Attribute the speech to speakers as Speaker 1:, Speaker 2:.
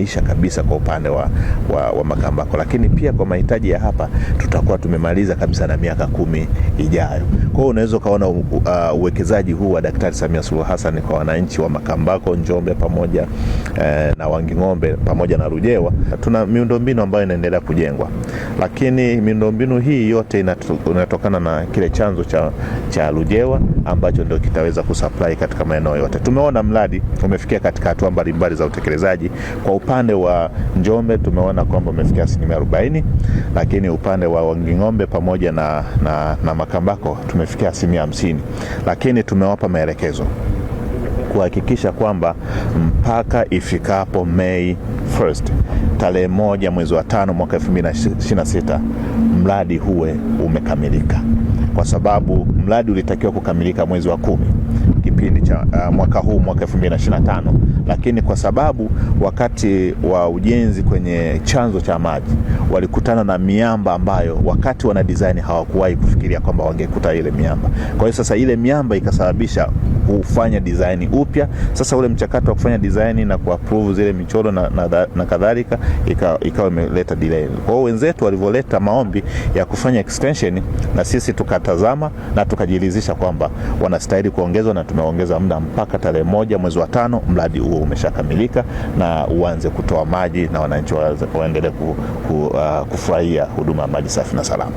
Speaker 1: imeisha kabisa kwa upande wa Makambako, lakini pia kwa mahitaji ya hapa tutakuwa tumemaliza kabisa na miaka 10 ijayo. Kwa hiyo unaweza kaona uwekezaji huu wa Daktari Samia Suluhu Hassan kwa wananchi wa Makambako, Njombe pamoja na Wanging'ombe pamoja na Ludewa. Tuna miundombinu ambayo inaendelea kujengwa, lakini miundombinu hii yote inatokana na kile chanzo cha Ludewa ambacho ndio kitaweza kusupply katika maeneo yote. Tumeona mradi umefikia katika hatua mbalimbali za utekelezaji. Kwa upande wa Njombe tumeona kwamba umefikia 40%, lakini upande wa Wanging'ombe pamoja na Makambako tumefikia 50%, lakini tumewapa maelekezo kuhakikisha kwamba mpaka ifikapo Mei 1st, tarehe 1 mwezi wa 5 mwaka 2026 mradi huwe umekamilika, kwa sababu mradi ulitakiwa kukamilika mwezi wa 10 kipindi cha mwaka huu, mwaka 2025, lakini kwa sababu wakati wa ujenzi kwenye chanzo cha maji walikutana na miamba ambayo wakati wana design hawakuwahi kufikiria kwamba wangekuta ile miamba. Kwa hiyo sasa ile miamba ikasababisha kufanya design upya. Sasa ule mchakato wa kufanya design na kuapprove zile michoro na kadhalika ikawa imeleta delay. Kwa hiyo wenzetu walivyoleta maombi ya kufanya extension, na sisi tukatazama na tukajiridhisha kwamba wanastahili kuongezwa, na tumeongeza muda mpaka tarehe 1 mwezi wa 5 mradi huo umeshakamilika na uanze kutoa maji na wananchi waendelee kufurahia huduma ya maji safi na salama.